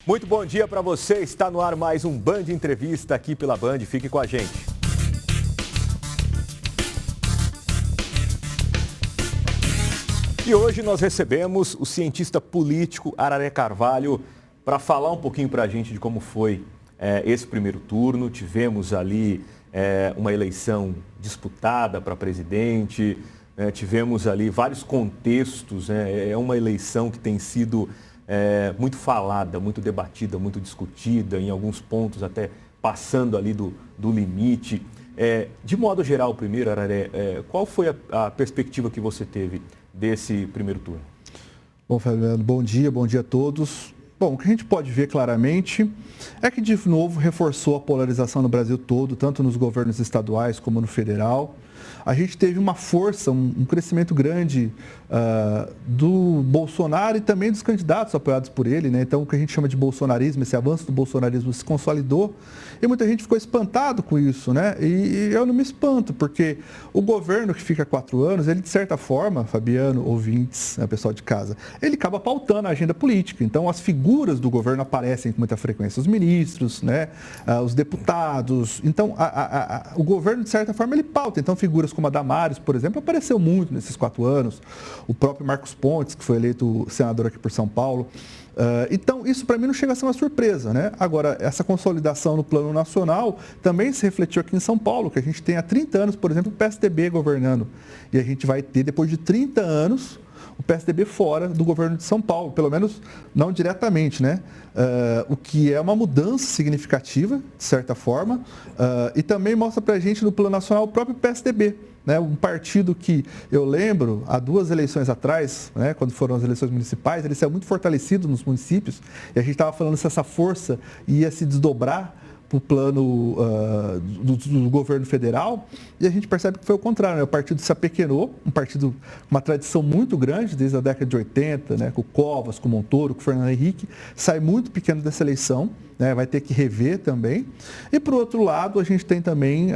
Muito bom dia para você. Está no ar mais um Band Entrevista aqui pela Band. Fique com a gente. E hoje nós recebemos o cientista político Araré Carvalho para falar um pouquinho para a gente de como foi esse primeiro turno. Tivemos ali uma eleição disputada para presidente, tivemos ali vários contextos. É uma eleição que tem sido muito falada, muito debatida, muito discutida, em alguns pontos até passando ali do limite. De modo geral, primeiro, Araré, qual foi a perspectiva que você teve desse primeiro turno? Bom, Fabiano, bom dia a todos. Bom, o que a gente pode ver claramente é que, de novo, reforçou a polarização no Brasil todo, tanto nos governos estaduais como no federal. A gente teve uma força, um crescimento grande do Bolsonaro e também dos candidatos apoiados por ele, né? Então, o que a gente chama de bolsonarismo, esse avanço do bolsonarismo se consolidou e muita gente ficou espantado com isso, né? E eu não me espanto, porque o governo que fica 4 anos, ele de certa forma, Fabiano, ouvintes, né, pessoal de casa, ele acaba pautando a agenda política. Então, as figuras do governo aparecem com muita frequência, os ministros, né? Os deputados. Então, o governo, de certa forma, ele pauta. Então, figuras como a Damares, por exemplo, apareceu muito nesses 4 anos. O próprio Marcos Pontes, que foi eleito senador aqui por São Paulo. Então, isso para mim não chega a ser uma surpresa, né? Agora, essa consolidação no plano nacional também se refletiu aqui em São Paulo, que a gente tem há 30 anos, por exemplo, o PSDB governando. E a gente vai ter, depois de 30 anos, o PSDB fora do governo de São Paulo, pelo menos não diretamente, né? O que é uma mudança significativa, de certa forma, e também mostra para a gente no plano nacional o próprio PSDB, né? Um partido que eu lembro, há 2 eleições atrás, né, quando foram as eleições municipais, ele saiu muito fortalecido nos municípios, e a gente estava falando se essa força ia se desdobrar para o plano do governo federal, e a gente percebe que foi o contrário, né? O partido se apequenou, um partido com uma tradição muito grande desde a década de 80, né? Com o Covas, com o Montoro, com o Fernando Henrique, sai muito pequeno dessa eleição, né? Vai ter que rever também. E, por outro lado, a gente tem também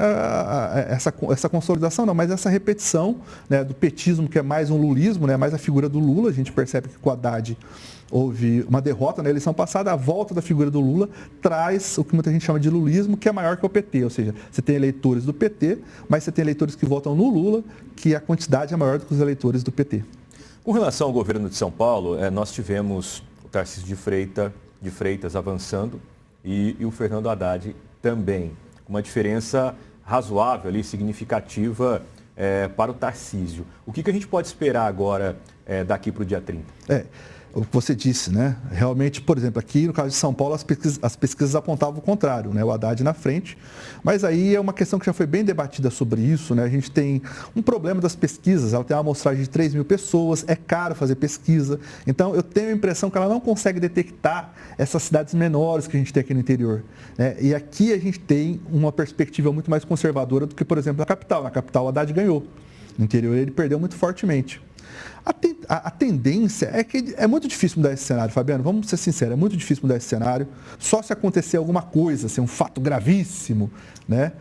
essa consolidação, não, mas essa repetição, né, do petismo, que é mais um lulismo, né? Mais a figura do Lula. A gente percebe que com o Haddad houve uma derrota na eleição passada, a volta da figura do Lula traz o que muita gente chama de lulismo, que é maior que o PT, ou seja, você tem eleitores do PT, mas você tem eleitores que votam no Lula, que a quantidade é maior do que os eleitores do PT. Com relação ao governo de São Paulo, nós tivemos o Tarcísio de Freitas avançando e o Fernando Haddad também, com uma diferença razoável ali, significativa para o Tarcísio. O que a gente pode esperar agora daqui para o dia 30? O que você disse, né? Realmente, por exemplo, aqui no caso de São Paulo, as pesquisas apontavam o contrário, né? O Haddad na frente. Mas aí é uma questão que já foi bem debatida sobre isso, né? A gente tem um problema das pesquisas, ela tem uma amostragem de 3 mil pessoas, é caro fazer pesquisa. Então, eu tenho a impressão que ela não consegue detectar essas cidades menores que a gente tem aqui no interior, né? E aqui a gente tem uma perspectiva muito mais conservadora do que, por exemplo, na capital. Na capital, o Haddad ganhou. No interior, ele perdeu muito fortemente. A tendência é que é muito difícil mudar esse cenário, Fabiano, vamos ser sinceros, é muito difícil mudar esse cenário, só se acontecer alguma coisa, assim, um fato gravíssimo, né,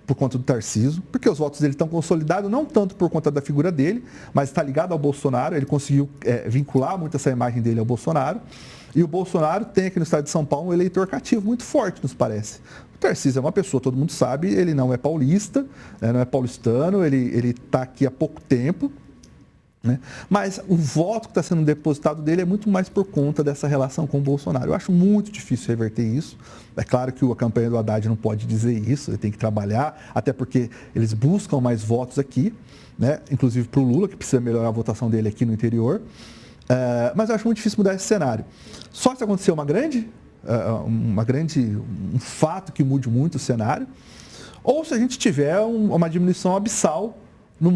por conta do Tarcísio, porque os votos dele estão consolidados, não tanto por conta da figura dele, mas está ligado ao Bolsonaro, ele conseguiu vincular muito essa imagem dele ao Bolsonaro, e o Bolsonaro tem aqui no estado de São Paulo um eleitor cativo muito forte, nos parece. O Tarcísio é uma pessoa, todo mundo sabe, ele não é paulista, né, não é paulistano, ele está aqui há pouco tempo, né? Mas o voto que está sendo depositado dele é muito mais por conta dessa relação com o Bolsonaro. Eu acho muito difícil reverter isso. É claro que a campanha do Haddad não pode dizer isso, ele tem que trabalhar, até porque eles buscam mais votos aqui, né? Inclusive para o Lula, que precisa melhorar a votação dele aqui no interior. Mas eu acho muito difícil mudar esse cenário. Só se acontecer um fato que mude muito o cenário, ou se a gente tiver uma diminuição abissal no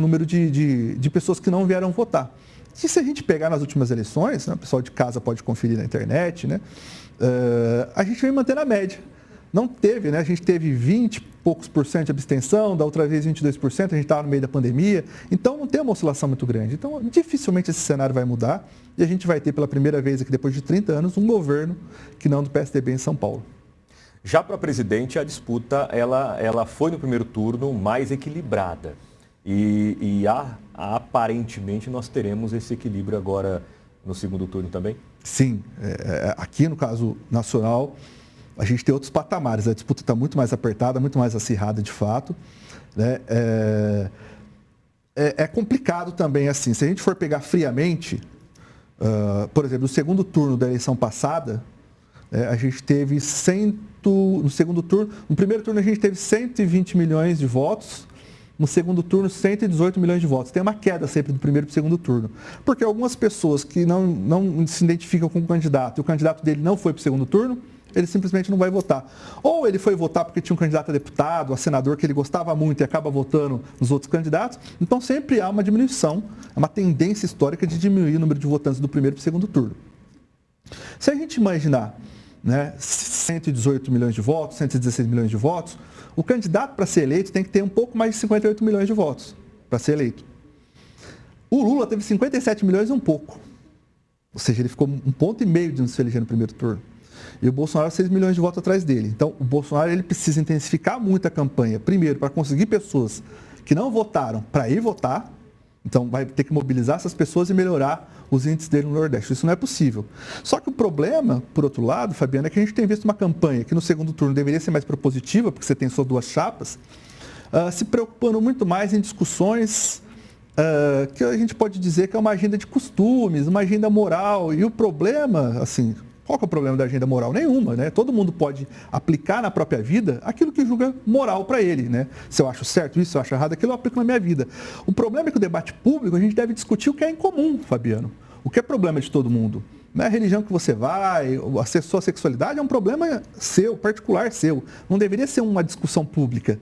número de pessoas que não vieram votar. E se a gente pegar nas últimas eleições, né, o pessoal de casa pode conferir na internet, né, a gente vem mantendo a média. Não teve, né? A gente teve 20 e poucos por cento de abstenção, da outra vez 22%, a gente estava no meio da pandemia, então não tem uma oscilação muito grande. Então, dificilmente esse cenário vai mudar e a gente vai ter pela primeira vez aqui, depois de 30 anos, um governo que não do PSDB em São Paulo. Já para presidente, a disputa ela foi no primeiro turno mais equilibrada. E aparentemente nós teremos esse equilíbrio agora no segundo turno também? Sim. Aqui no caso nacional, a gente tem outros patamares. A disputa está muito mais apertada, muito mais acirrada de fato, né? É complicado também, assim, se a gente for pegar friamente, por exemplo, no segundo turno da eleição passada, a gente teve no segundo turno, no primeiro turno a gente teve 120 milhões de votos, no segundo turno 118 milhões de votos. Tem uma queda sempre do primeiro para o segundo turno, porque algumas pessoas que não se identificam com o candidato e o candidato dele não foi para o segundo turno, ele simplesmente não vai votar. Ou ele foi votar porque tinha um candidato a deputado, a senador que ele gostava muito e acaba votando nos outros candidatos. Então sempre há uma diminuição, uma tendência histórica de diminuir o número de votantes do primeiro para o segundo turno. Se a gente imaginar, né, 118 milhões de votos, 116 milhões de votos, o candidato para ser eleito tem que ter um pouco mais de 58 milhões de votos para ser eleito. O Lula teve 57 milhões e um pouco. Ou seja, ele ficou 1,5 ponto de não se eleger no primeiro turno. E o Bolsonaro 6 milhões de votos atrás dele. Então, o Bolsonaro ele precisa intensificar muito a campanha, primeiro, para conseguir pessoas que não votaram para ir votar. Então, vai ter que mobilizar essas pessoas e melhorar os índices dele no Nordeste. Isso não é possível. Só que o problema, por outro lado, Fabiana, é que a gente tem visto uma campanha que no segundo turno deveria ser mais propositiva, porque você tem só 2 chapas, se preocupando muito mais em discussões que a gente pode dizer que é uma agenda de costumes, uma agenda moral. E o problema, assim, qual que é o problema da agenda moral? Nenhuma, né? Todo mundo pode aplicar na própria vida aquilo que julga moral para ele, né? Se eu acho certo isso, se eu acho errado aquilo, eu aplico na minha vida. O problema é que o debate público, a gente deve discutir o que é em comum, Fabiano. O que é problema de todo mundo. Não é a religião que você vai, a sua sexualidade é um problema seu, particular seu. Não deveria ser uma discussão pública.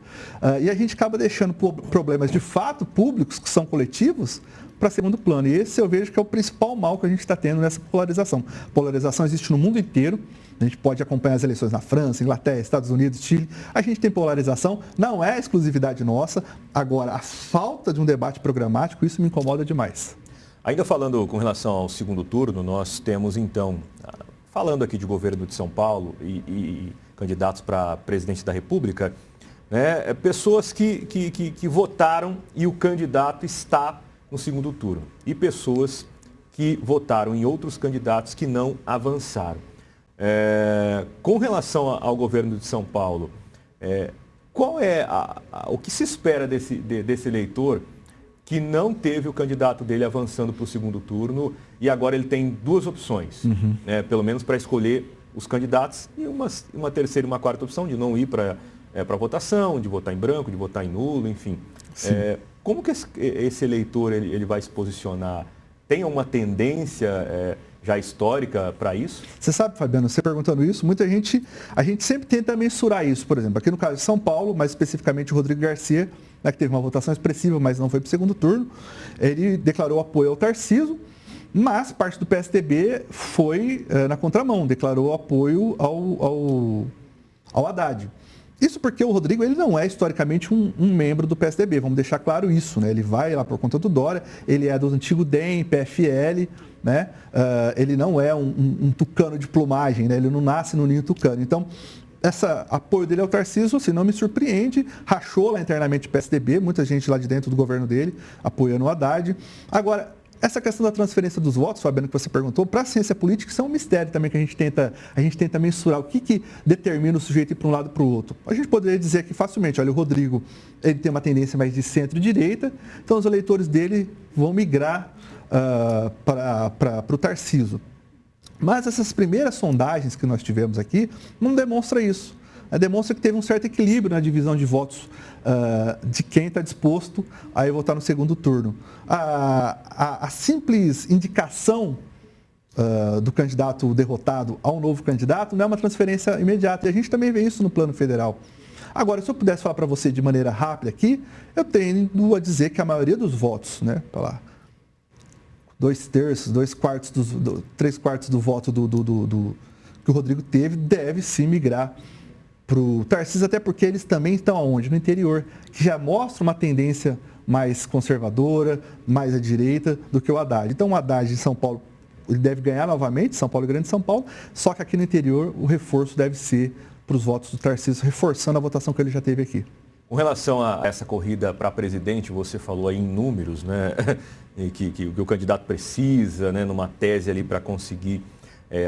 E a gente acaba deixando problemas de fato públicos, que são coletivos, para segundo plano. E esse eu vejo que é o principal mal que a gente está tendo nessa polarização. Polarização existe no mundo inteiro. A gente pode acompanhar as eleições na França, Inglaterra, Estados Unidos, Chile. A gente tem polarização, não é exclusividade nossa. Agora, a falta de um debate programático, isso me incomoda demais. Ainda falando com relação ao segundo turno, nós temos então, falando aqui de governo de São Paulo e candidatos para presidente da República, né, pessoas que votaram e o candidato está no segundo turno. E pessoas que votaram em outros candidatos que não avançaram. Com relação ao governo de São Paulo, qual é o que se espera desse eleitor que não teve o candidato dele avançando para o segundo turno e agora ele tem 2 opções, né, pelo menos para escolher os candidatos e uma terceira e uma quarta opção de não ir para votação, de votar em branco, de votar em nulo, enfim. Como que esse eleitor ele vai se posicionar? Tem uma tendência já histórica para isso? Você sabe, Fabiano, você perguntando isso, a gente sempre tenta mensurar isso. Por exemplo, aqui no caso de São Paulo, mais especificamente o Rodrigo Garcia, né, que teve uma votação expressiva, mas não foi para o segundo turno, ele declarou apoio ao Tarcísio, mas parte do PSDB foi na contramão, declarou apoio ao Haddad. Isso porque o Rodrigo ele não é historicamente um membro do PSDB, vamos deixar claro isso, né? Ele vai lá por conta do Dória, ele é do antigo DEM, PFL, né? Ele não é um tucano de plumagem, né? Ele não nasce no ninho tucano. Então, esse apoio dele ao Tarcísio, assim, não me surpreende, rachou lá internamente o PSDB, muita gente lá de dentro do governo dele apoiando o Haddad. Agora, essa questão da transferência dos votos, Fabiano, que você perguntou, para a ciência política, isso é um mistério também que a gente tenta mensurar. O que determina o sujeito ir para um lado e para o outro? A gente poderia dizer que facilmente, olha, o Rodrigo ele tem uma tendência mais de centro-direita, então os eleitores dele vão migrar para o Tarcísio. Mas essas primeiras sondagens que nós tivemos aqui não demonstram isso. Demonstra que teve um certo equilíbrio na divisão de votos de quem está disposto a ir votar no segundo turno. A simples indicação do candidato derrotado a um novo candidato não é uma transferência imediata. E a gente também vê isso no plano federal. Agora, se eu pudesse falar para você de maneira rápida aqui, eu tendo a dizer que a maioria dos votos, né, 2/3, 3/4 do voto que o Rodrigo teve, deve sim migrar para o Tarcísio, até porque eles também estão aonde? No interior, que já mostra uma tendência mais conservadora, mais à direita do que o Haddad. Então o Haddad em São Paulo, ele deve ganhar novamente, São Paulo e Grande São Paulo, só que aqui no interior o reforço deve ser para os votos do Tarcísio, reforçando a votação que ele já teve aqui. Com relação a essa corrida para presidente, você falou aí em números, né? E que o candidato precisa, né? Numa tese ali para conseguir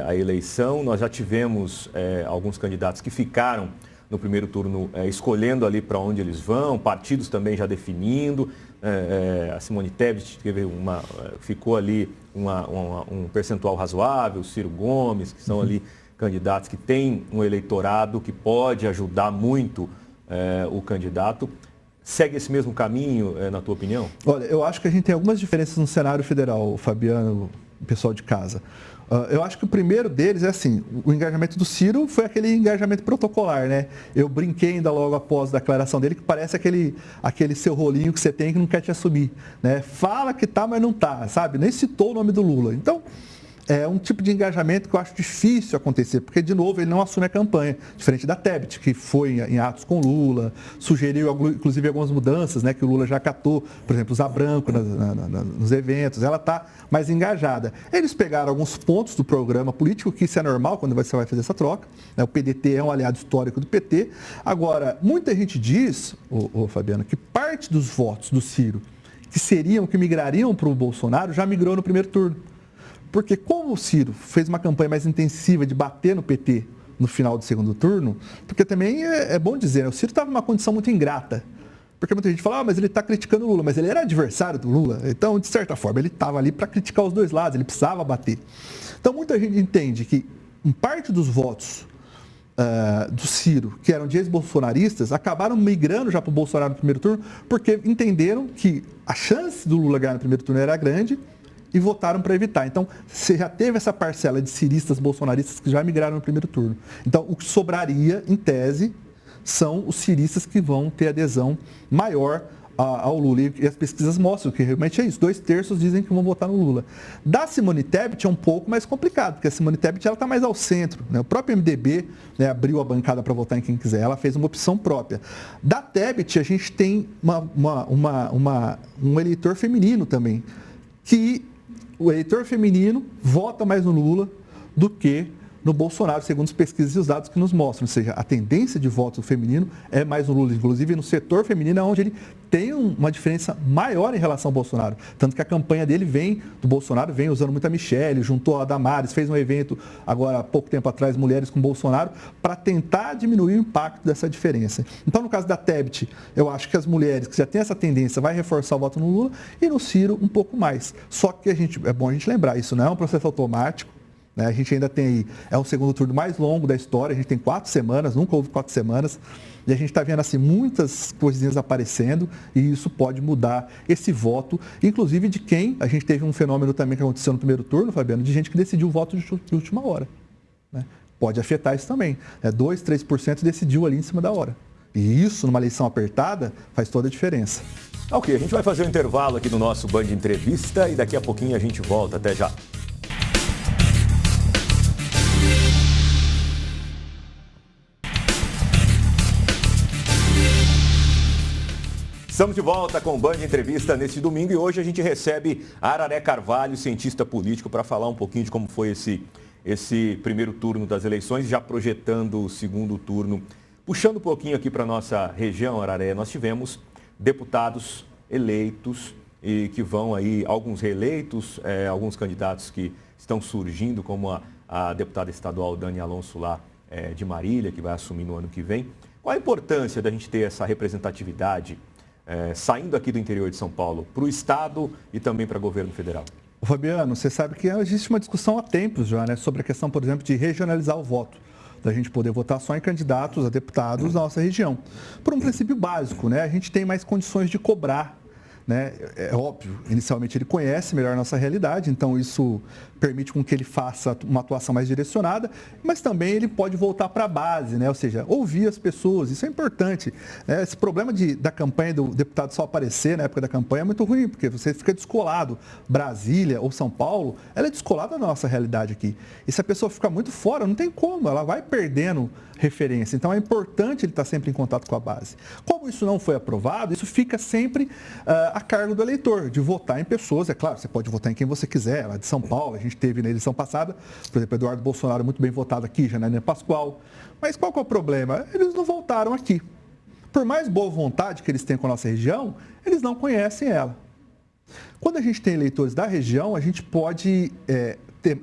a eleição. Nós já tivemos alguns candidatos que ficaram no primeiro turno escolhendo ali para onde eles vão, partidos também já definindo. A Simone Tebet ficou ali um percentual razoável, o Ciro Gomes, que são ali candidatos que têm um eleitorado que pode ajudar muito o candidato. Segue esse mesmo caminho, na tua opinião? Olha, eu acho que a gente tem algumas diferenças no cenário federal, Fabiano, pessoal de casa. Eu acho que o primeiro deles é assim, o engajamento do Ciro foi aquele engajamento protocolar, né? Eu brinquei ainda logo após a declaração dele que parece aquele seu rolinho que você tem que não quer te assumir, né? Fala que tá, mas não tá, sabe? Nem citou o nome do Lula. Então, é um tipo de engajamento que eu acho difícil acontecer, porque, de novo, ele não assume a campanha, diferente da Tebet, que foi em atos com Lula, sugeriu, inclusive, algumas mudanças, né, que o Lula já acatou, por exemplo, usar branco nos eventos, ela está mais engajada. Eles pegaram alguns pontos do programa político, que isso é normal quando você vai fazer essa troca, né, o PDT é um aliado histórico do PT. Agora, muita gente diz, Fabiano, que parte dos votos do Ciro, que migrariam para o Bolsonaro, já migrou no primeiro turno. Porque como o Ciro fez uma campanha mais intensiva de bater no PT no final do segundo turno, porque também é bom dizer, o Ciro estava numa condição muito ingrata. Porque muita gente fala, mas ele está criticando o Lula, mas ele era adversário do Lula. Então, de certa forma, ele estava ali para criticar os dois lados, ele precisava bater. Então, muita gente entende que parte dos votos do Ciro, que eram de ex-bolsonaristas, acabaram migrando já para o Bolsonaro no primeiro turno, porque entenderam que a chance do Lula ganhar no primeiro turno era grande, e votaram para evitar. Então, você já teve essa parcela de ciristas bolsonaristas que já migraram no primeiro turno. Então, o que sobraria, em tese, são os ciristas que vão ter adesão maior ao Lula. E as pesquisas mostram que realmente é isso. 2/3 dizem que vão votar no Lula. Da Simone Tebet é um pouco mais complicado, porque a Simone Tebet está mais ao centro, né? O próprio MDB, né, abriu a bancada para votar em quem quiser. Ela fez uma opção própria. Da Tebet, a gente tem um eleitor feminino também, que o eleitor feminino vota mais no Lula do que no Bolsonaro, segundo as pesquisas e os dados que nos mostram. Ou seja, a tendência de voto feminino é mais no Lula. Inclusive, no setor feminino é onde ele tem uma diferença maior em relação ao Bolsonaro. Tanto que a campanha dele do Bolsonaro vem usando muito a Michelle, juntou a Damares, fez um evento agora há pouco tempo atrás, Mulheres com Bolsonaro, para tentar diminuir o impacto dessa diferença. Então, no caso da Tebet, eu acho que as mulheres que já têm essa tendência vai reforçar o voto no Lula e no Ciro um pouco mais. Só que é bom a gente lembrar, isso não é um processo automático. A gente ainda tem, é o segundo turno mais longo da história, a gente tem 4 semanas, nunca houve 4 semanas, e a gente está vendo assim muitas coisinhas aparecendo e isso pode mudar esse voto, inclusive de quem, a gente teve um fenômeno também que aconteceu no primeiro turno, Fabiano, de gente que decidiu o voto de última hora. Né? Pode afetar isso também, 2, 3% decidiu ali em cima da hora. E isso, numa eleição apertada, faz toda a diferença. Ok, a gente vai fazer um intervalo aqui no nosso Band Entrevista e daqui a pouquinho a gente volta. Até já. Estamos de volta com o Band Entrevista neste domingo e hoje a gente recebe Araré Carvalho, cientista político, para falar um pouquinho de como foi esse primeiro turno das eleições, já projetando o segundo turno. Puxando um pouquinho aqui para a nossa região, Araré, nós tivemos deputados eleitos e que vão aí, alguns reeleitos, alguns candidatos que estão surgindo, como a deputada estadual Dani Alonso lá de Marília, que vai assumir no ano que vem. Qual a importância da gente ter essa representatividade saindo aqui do interior de São Paulo para o Estado e também para o governo federal? Fabiano, você sabe que existe uma discussão há tempos já, né, sobre a questão, por exemplo, de regionalizar o voto, da gente poder votar só em candidatos a deputados da nossa região. Por um princípio básico, né, a gente tem mais condições de cobrar. Né? É óbvio, inicialmente ele conhece melhor a nossa realidade, então isso permite com que ele faça uma atuação mais direcionada, mas também ele pode voltar para a base, né? Ou seja, ouvir as pessoas, isso é importante. Né? Esse problema da campanha do deputado só aparecer na época da campanha é muito ruim, porque você fica descolado. Brasília ou São Paulo, ela é descolada da nossa realidade aqui. E se a pessoa ficar muito fora, não tem como, ela vai perdendo referência. Então é importante ele estar sempre em contato com a base. Como isso não foi aprovado, isso fica sempre a cargo do eleitor, de votar em pessoas. É claro, você pode votar em quem você quiser. Lá de São Paulo, a gente teve na eleição passada, por exemplo, Eduardo Bolsonaro muito bem votado aqui, Janaína Pascoal. Mas qual que é o problema? Eles não voltaram aqui. por mais boa vontade que eles têm com a nossa região, eles não conhecem ela. Quando a gente tem eleitores da região, a gente pode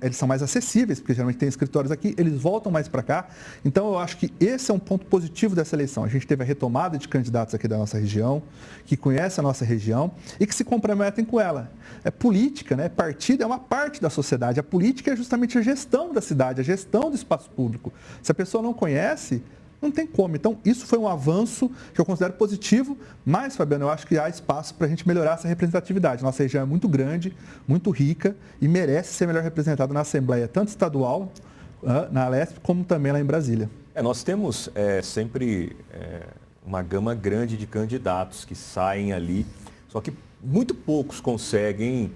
eles são mais acessíveis, porque geralmente tem escritórios aqui, eles voltam mais para cá. Então, eu acho que esse é um ponto positivo dessa eleição. A gente teve a retomada de candidatos aqui da nossa região, que conhecem a nossa região e que se comprometem com ela. Política, né? Partido é uma parte da sociedade. A política é justamente a gestão da cidade, a gestão do espaço público. Se a pessoa não conhece, não tem como. Então, isso foi um avanço que eu considero positivo, mas, Fabiano, eu acho que há espaço para a gente melhorar essa representatividade. Nossa região é muito grande, muito rica e merece ser melhor representada na Assembleia, tanto estadual, na Alesp, como também lá em Brasília. Nós temos sempre uma gama grande de candidatos que saem ali, só que muito poucos conseguem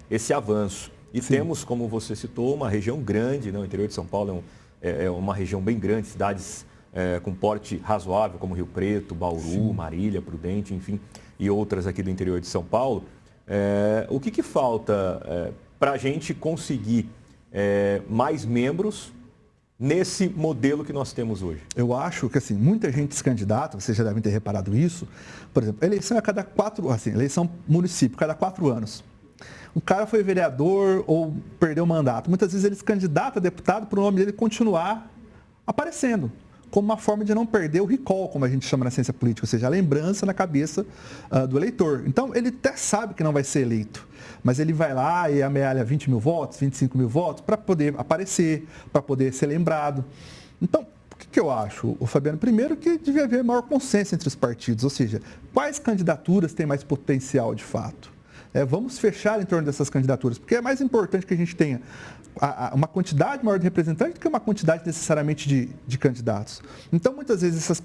esse avanço. E Sim. Temos, como você citou, uma região grande, né? O interior de São Paulo é uma região bem grande, cidades com porte razoável, como Rio Preto, Bauru, Sim. Marília, Prudente, enfim, e outras aqui do interior de São Paulo. O que falta para a gente conseguir mais membros nesse modelo que nós temos hoje? Eu acho que, assim, muita gente se candidata, vocês já devem ter reparado isso. Por exemplo, a eleição é cada 4, assim, eleição município, cada 4 anos. O cara foi vereador ou perdeu o mandato. Muitas vezes ele se candidata a deputado para o nome dele continuar aparecendo, como uma forma de não perder o recall, como a gente chama na ciência política, ou seja, a lembrança na cabeça do eleitor. Então, ele até sabe que não vai ser eleito, mas ele vai lá e amealha 20 mil votos, 25 mil votos, para poder aparecer, para poder ser lembrado. Então, o que eu acho, Fabiano? Primeiro, que devia haver maior consenso entre os partidos, ou seja, quais candidaturas têm mais potencial de fato. Vamos fechar em torno dessas candidaturas, porque é mais importante que a gente tenha uma quantidade maior de representantes do que uma quantidade necessariamente de candidatos. Então, muitas vezes,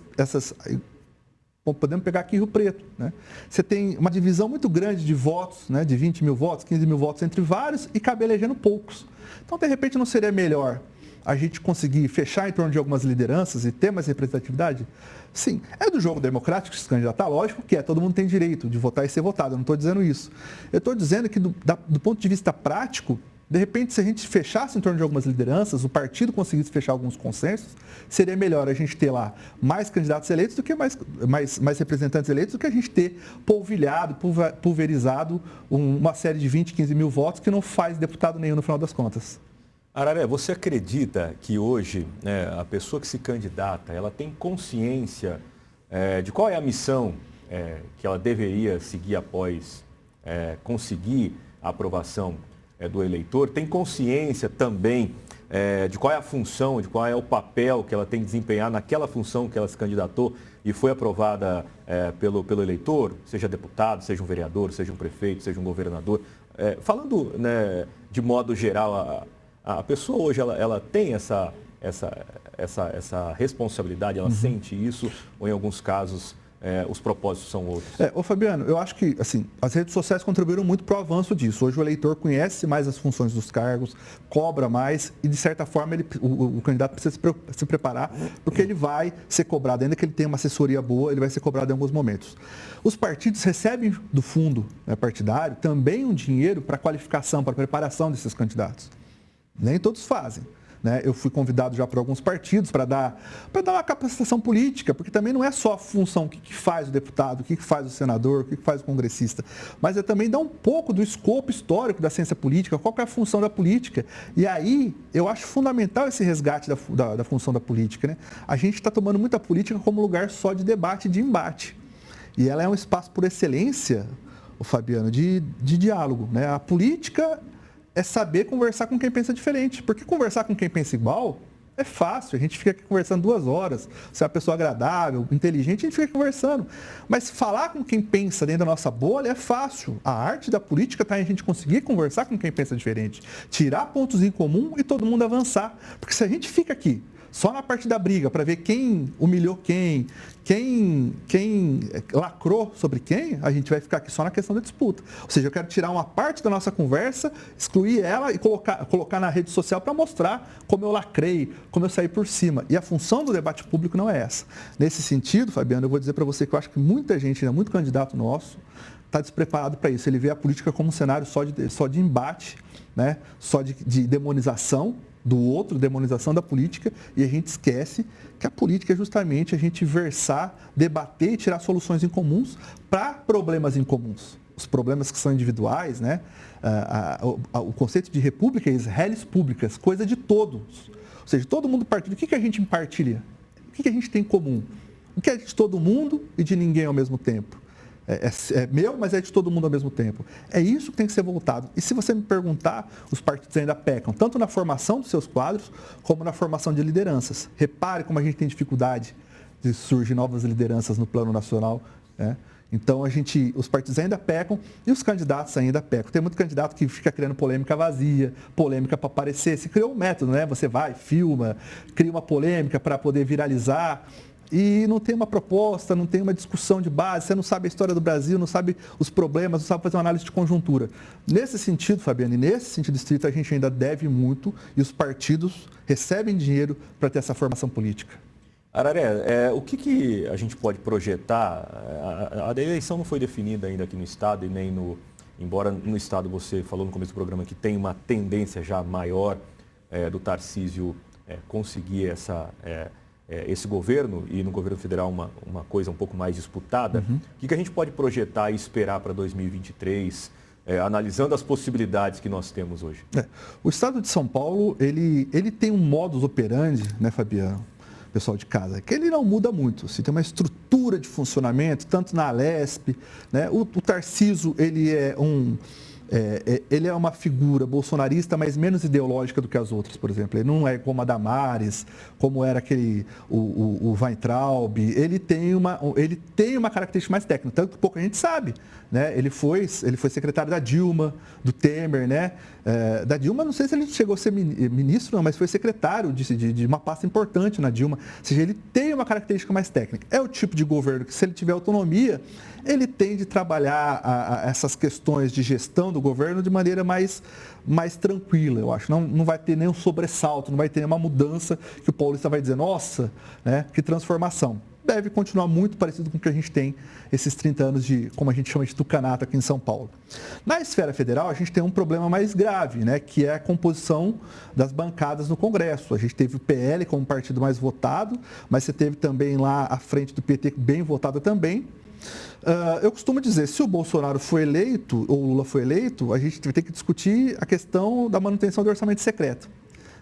podemos pegar aqui Rio Preto, né? Você tem uma divisão muito grande de votos, né? De 20 mil votos, 15 mil votos entre vários e cabe elegendo poucos. Então, de repente, não seria melhor a gente conseguir fechar em torno de algumas lideranças e ter mais representatividade? Sim, é do jogo democrático se candidatar, lógico que todo mundo tem direito de votar e ser votado, eu não estou dizendo isso. Eu estou dizendo que do ponto de vista prático, de repente, se a gente fechasse em torno de algumas lideranças, o partido conseguisse fechar alguns consensos, seria melhor a gente ter lá mais candidatos eleitos do que mais representantes eleitos do que a gente ter polvilhado, pulverizado uma série de 20, 15 mil votos que não faz deputado nenhum no final das contas. Araré, você acredita que hoje a pessoa que se candidata, ela tem consciência de qual é a missão que ela deveria seguir após conseguir a aprovação do eleitor? Tem consciência também de qual é a função, de qual é o papel que ela tem que desempenhar naquela função que ela se candidatou e foi aprovada pelo eleitor, seja deputado, seja um vereador, seja um prefeito, seja um governador? Falando, né, de modo geral, a pessoa hoje ela tem essa responsabilidade, ela sente isso, ou em alguns casos os propósitos são outros? Fabiano, eu acho que assim, as redes sociais contribuíram muito para o avanço disso. Hoje o eleitor conhece mais as funções dos cargos, cobra mais e, de certa forma, o candidato precisa se preparar porque ele vai ser cobrado, ainda que ele tenha uma assessoria boa, ele vai ser cobrado em alguns momentos. Os partidos recebem do fundo partidário também um dinheiro para qualificação, para preparação desses candidatos. Nem todos fazem. Eu fui convidado já por alguns partidos para dar uma capacitação política, porque também não é só a função, o que faz o deputado, o que faz o senador, o que faz o congressista, mas é também dar um pouco do escopo histórico da ciência política, qual que é a função da política. E aí, eu acho fundamental esse resgate da função da política. A gente está tomando muita política como lugar só de debate e de embate. E ela é um espaço por excelência, Fabiano, de diálogo. A política é saber conversar com quem pensa diferente. Porque conversar com quem pensa igual é fácil. A gente fica aqui conversando 2 horas. Se é uma pessoa agradável, inteligente, a gente fica conversando. Mas falar com quem pensa dentro da nossa bolha é fácil. A arte da política está em a gente conseguir conversar com quem pensa diferente. Tirar pontos em comum e todo mundo avançar. Porque se a gente fica aqui só na parte da briga, para ver quem humilhou quem lacrou sobre quem, a gente vai ficar aqui só na questão da disputa. Ou seja, eu quero tirar uma parte da nossa conversa, excluir ela e colocar na rede social para mostrar como eu lacrei, como eu saí por cima. E a função do debate público não é essa. Nesse sentido, Fabiano, eu vou dizer para você que eu acho que muita gente, muito candidato nosso, está despreparado para isso. Ele vê a política como um cenário só de embate, né? Só de demonização do outro, demonização da política, e a gente esquece que a política é justamente a gente versar, debater e tirar soluções em comuns para problemas incomuns. Os problemas que são individuais, né? O conceito de república é res publicas, coisa de todos. Ou seja, todo mundo partilha. O que a gente partilha? O que a gente tem em comum? O que é de todo mundo e de ninguém ao mesmo tempo? É meu, mas é de todo mundo ao mesmo tempo. É isso que tem que ser voltado. E se você me perguntar, os partidos ainda pecam, tanto na formação dos seus quadros, como na formação de lideranças. Repare como a gente tem dificuldade de surgir novas lideranças no plano nacional, né? Então, os partidos ainda pecam e os candidatos ainda pecam. Tem muito candidato que fica criando polêmica vazia, polêmica para aparecer. Se criou um método, né? Você vai, filma, cria uma polêmica para poder viralizar e não tem uma proposta, não tem uma discussão de base, você não sabe a história do Brasil, não sabe os problemas, não sabe fazer uma análise de conjuntura. Nesse sentido, Fabiano, e nesse sentido estrito, a gente ainda deve muito e os partidos recebem dinheiro para ter essa formação política. Araré, o que a gente pode projetar? A eleição não foi definida ainda aqui no Estado e nem embora no Estado você falou no começo do programa que tem uma tendência já maior do Tarcísio conseguir esse governo e no governo federal uma coisa um pouco mais disputada. Uhum. O que a gente pode projetar e esperar para 2023, analisando as possibilidades que nós temos hoje? O Estado de São Paulo, ele tem um modus operandi, né, Fabiano? Pessoal de casa, que ele não muda muito. Tem uma estrutura de funcionamento, tanto na Alesp, né? O Tarcísio, ele é uma figura bolsonarista, mas menos ideológica do que as outras, por exemplo. Ele não é como a Damares, como era o Weintraub. Ele tem uma característica mais técnica, tanto que pouca gente sabe, né? Ele foi secretário da Dilma, do Temer, né? Da Dilma, não sei se ele chegou a ser ministro, não, mas foi secretário de uma pasta importante na Dilma. Ou seja, ele tem uma característica mais técnica. É o tipo de governo que, se ele tiver autonomia, ele tende a trabalhar essas questões de gestão do governo de maneira mais tranquila, eu acho. Não vai ter nenhum sobressalto, não vai ter nenhuma mudança que o paulista vai dizer, nossa, né, que transformação. Deve continuar muito parecido com o que a gente tem esses 30 anos de, como a gente chama de tucanato aqui em São Paulo. Na esfera federal, a gente tem um problema mais grave, né, que é a composição das bancadas no Congresso. A gente teve o PL como partido mais votado, mas você teve também lá a frente do PT bem votada também. Eu costumo dizer, se o Bolsonaro foi eleito, ou o Lula foi eleito, a gente vai ter que discutir a questão da manutenção do orçamento secreto,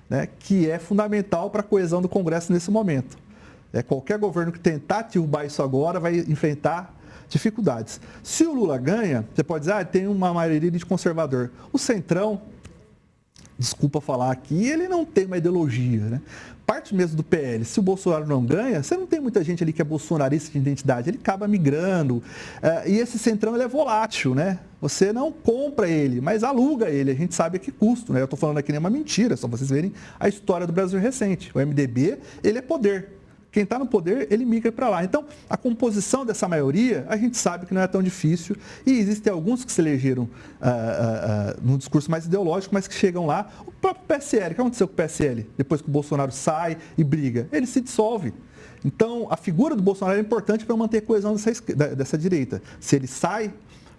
né, que é fundamental para a coesão do Congresso nesse momento. Qualquer governo que tentar derrubar isso agora vai enfrentar dificuldades. Se o Lula ganha, você pode dizer, tem uma maioria de conservador. O Centrão, desculpa falar aqui, ele não tem uma ideologia, né? Parte mesmo do PL, se o Bolsonaro não ganha, você não tem muita gente ali que é bolsonarista de identidade, ele acaba migrando. E esse Centrão, ele é volátil, né? Você não compra ele, mas aluga ele, a gente sabe a que custo, né? Eu estou falando aqui nem uma mentira, só vocês verem a história do Brasil recente. O MDB, ele é poder. Quem está no poder, ele migra para lá. Então, a composição dessa maioria, a gente sabe que não é tão difícil. E existem alguns que se elegeram num discurso mais ideológico, mas que chegam lá. O próprio PSL, o que aconteceu com o PSL? Depois que o Bolsonaro sai e briga, ele se dissolve. Então, a figura do Bolsonaro é importante para manter a coesão dessa direita. Se ele sai,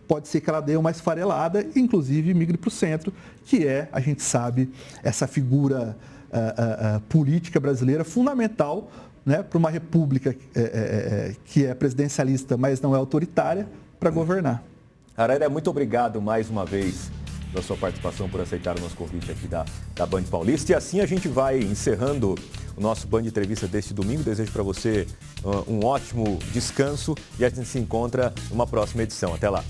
pode ser que ela dê uma esfarelada e, inclusive, migre para o centro, que é, a gente sabe, essa figura política brasileira fundamental, né, para uma república que é presidencialista, mas não é autoritária, para governar. Araré, muito obrigado mais uma vez pela sua participação, por aceitar o nosso convite aqui da Band Paulista. E assim a gente vai encerrando o nosso Band Entrevista deste domingo. Desejo para você um ótimo descanso e a gente se encontra numa próxima edição. Até lá.